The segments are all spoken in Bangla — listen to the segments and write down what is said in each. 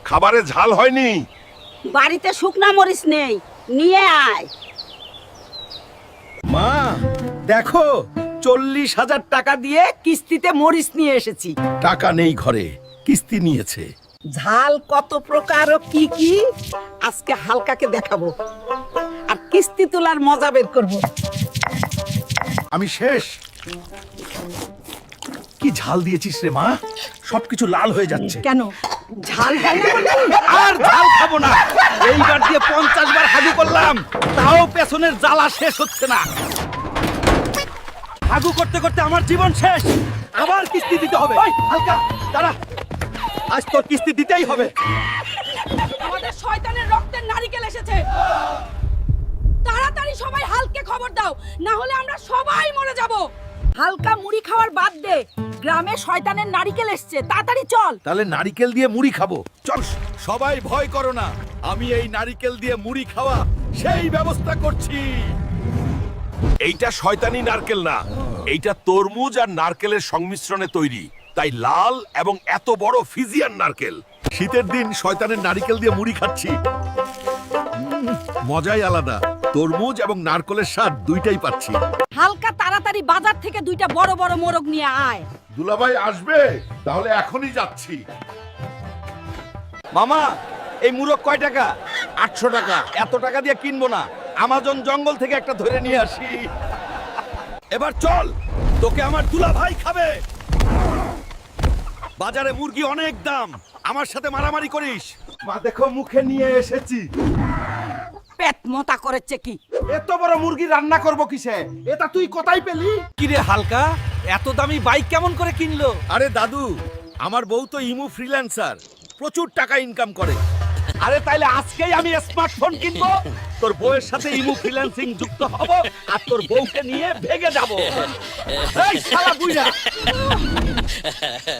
খাবারে ঝাল হয়নি। বাড়িতে শুকনা মরিচ নেই, নিয়ে আয়। মা দেখো, 40,000 টাকা দিয়ে কিস্তিতে মরিচ নিয়ে এসেছি। টাকা নেই ঘরে, কিস্তি নিয়েছে। ঝাল কত প্রকার ও কি কি আজকে হালকাকে দেখাবো, আর কিস্তি তোলার মজা বের করব। আমি শেষ। কি ঝাল দিয়েছিস রে মা, সবকিছু লাল হয়ে যাচ্ছে। কেন ঝাল হয় না বললি? আর ঝাল খাবো না। এইবার দিয়ে 50 বার হাগু করলাম, তাও পেছনের জ্বালা শেষ হচ্ছে না। হাগু করতে করতে আমার জীবন শেষ। আবার কিস্তি দিতে হবে। ওই হালকা দাঁড়া, আজ তোর কিস্তি দিতেই হবে। আমাদের শয়তানের রক্তের নারকেল এসেছে। তাড়াতাড়ি সবাই হালকে খবর দাও, না হলে আমরা সবাই মরে যাব। হালকা মুড়ি খাওয়ার বাদ দে, গ্রামে শয়তানের নারকেল এসেছে, তাড়াতাড়ি চল। তাহলে নারিকেল দিয়ে মুড়ি খাবো। চল। সবাই ভয় করো না, আমি এই নারিকেল দিয়ে মুড়ি খাওয়া সেই ব্যবস্থা করছি। এইটা শয়তানি নারকেল না, এইটা তরমুজ আর নারকেলের সংমিশ্রণে তৈরি, তাই লাল এবং এত বড় ফিজিয়ান নারকেল। শীতের দিন শয়তানের নারকেল দিয়ে মুড়ি খাচ্ছি। মজাই আলাদা, তরমুজ এবং নারকেলের স্বাদ দুইটাই পাচ্ছি। হালকা তাড়াতাড়ি বাজার থেকে দুইটা বড় বড় মোরগ নিয়ে আয়। দুলাভাই আসবে, তাহলে এখনই যাচ্ছি। মামা, এই মুরগ কয় টাকা? 800 টাকা। এত টাকা দিয়ে কিনবো না, আমাজন জঙ্গল থেকে একটা ধরে নিয়ে আসি। এবার চল, তোকে আমার দুলা ভাই খাবে। বাজারে মুরগি অনেক দাম, আমার সাথে মারামারি করিস? মা দেখো, মুখে নিয়ে এসেছি। পেট মোটা করেছে কি? এত বড় মুরগি রান্না করব কিসে? এটা তুই কোথায় পেলি? কিরে হালকা, এত দামি বাইক কেমন করে কিনলো? আরে দাদু, আমার বউ তো ইমু ফ্রিল্যান্সার, প্রচুর টাকা ইনকাম করে। আরে তাইলে আজকেই আমি স্মার্টফোন কিনবো, তোর বউয়ের সাথে ইমু ফ্রিল্যান্সিং যুক্ত হব, আর তোর বউকে নিয়ে ভেগে যাব। এই শালা বুইড়া,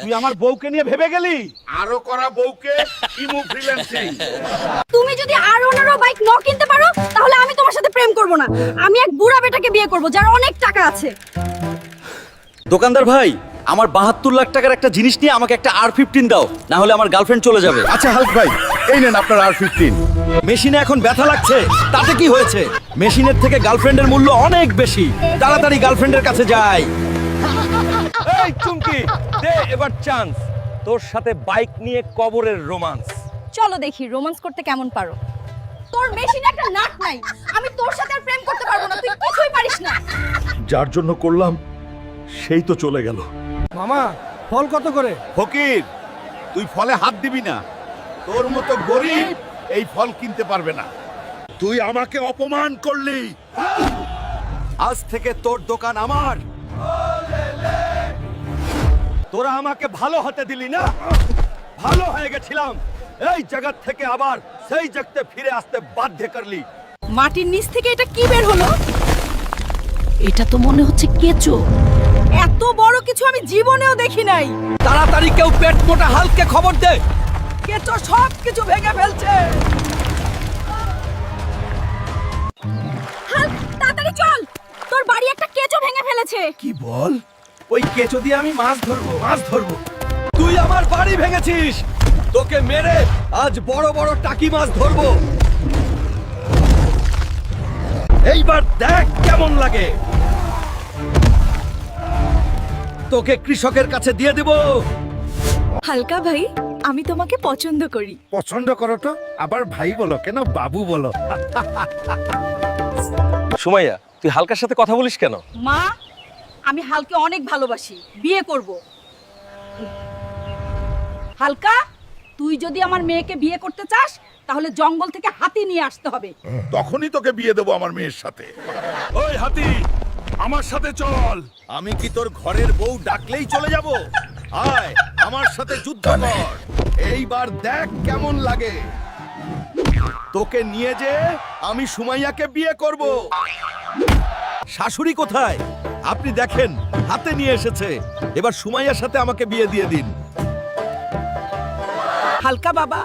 তুই আমার বউকে নিয়ে ভেবে গেলি? আরো করা বউকে ইমু ফ্রিল্যান্সিং। তুমি যদি আর ওনারও বাইক ন কিনতে পারো, তাহলে আমি তোমার সাথে প্রেম করব না। আমি এক বুড়া বেটাকে বিয়ে করব যার অনেক টাকা আছে। দোকানদার ভাই, আমার 72 লাখ টাকার একটা জিনিস নিয়ে আমাকে একটা R15 দাও, না হলে আমার গার্লফ্রেন্ড চলে যাবে। আচ্ছা হালক ভাই, এই নেন আপনার R15। মেশিনে এখন ব্যথা লাগছে, তাতে কি হয়েছে? মেশিনের থেকে গার্লফ্রেন্ডের মূল্য অনেক বেশি। তাড়াতাড়ি গার্লফ্রেন্ডের কাছে যাই। এই চুমকি, দে এবার চান্স, তোর সাথে বাইক নিয়ে কবরের রোমান্স। চলো দেখি রোমান্স করতে কেমন পারো। তোর মেশিনে একটা নাট নাই, আমি তোর সাথে আর প্রেম করতে পারবো না, তুই কিছুই পারিস না। যার জন্য করলাম সেই তো চলে গেল। মামা, ফল কত করে? ফকির, তুই ফলে হাত দিবি না, তোর মতো গরিব এই ফল কিনতে পারবে না। তুই আমাকে অপমান করলি, আজ থেকে তোর দোকান আমার। তোরা আমাকে ভালো হতে দিলি না, ভালো হয়ে গেছিলাম, এই জায়গা থেকে আবার সেই জায়গাতে ফিরে আসতে বাধ্য করলি। মাটির নিচ থেকে এটা কি বের হলো? এটা তো মনে হচ্ছে কেঁচো। এত বড় কিছু আমি জীবনেও দেখি নাই। তাড়াতাড়ি কেউ পেট মোটা হালকে খবর দে, কেঁচো সব কিছু ভেঙে ফেলছে। হাল্ক, তাড়াতাড়ি চল, তোর বাড়ি একটা কেঁচো ভেঙে ফেলেছে। কি বল? ওই কেঁচো দিয়ে আমি মাছ ধরবো। তুই আমার বাড়ি ভেঙেছিস, তোকে মেরে আজ বড় বড় টাকি মাছ ধরবো। এইবার দেখ কেমন লাগে। তোকে কৃষকের কাছে দিয়ে দেব। হালকা ভাই, আমি তোমাকে পছন্দ করি। পছন্দ করো তো, আবার ভাই বলো কেন, বাবু বলো। সুমাইয়া, তুই হালকার সাথে কথা বলিস কেন? মা, আমি হালকে অনেক ভালোবাসি, বিয়ে করব। হালকা, তুই যদি আমার মেয়েকে বিয়ে করতে চাস, তাহলে জঙ্গল থেকে হাতি নিয়ে আসতে হবে। তখনই তোকে বিয়ে দেবো আমার মেয়ের সাথে। ওই হাতি, আমার সাথে চল। আমি কি তোর ঘরের বউ ডাকলেই চলে যাব? আয় আমার সাথে যুদ্ধ কর, এইবার দেখ কেমন লাগে। তোকে নিয়ে যে আমি সুমাইয়াকে বিয়ে করব। শাশুড়ি কোথায়? আপনি দেখেন, হাতে নিয়ে এসেছে। এবার সুমাইয়ার সাথে আমাকে বিয়ে দিয়ে দিন। হালকা বাবা,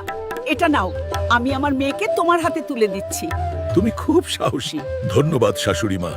এটা নাও, আমি আমার মেয়েকে তোমার হাতে তুলে দিচ্ছি। তুমি খুব সাহসী। ধন্যবাদ শাশুড়ি মা।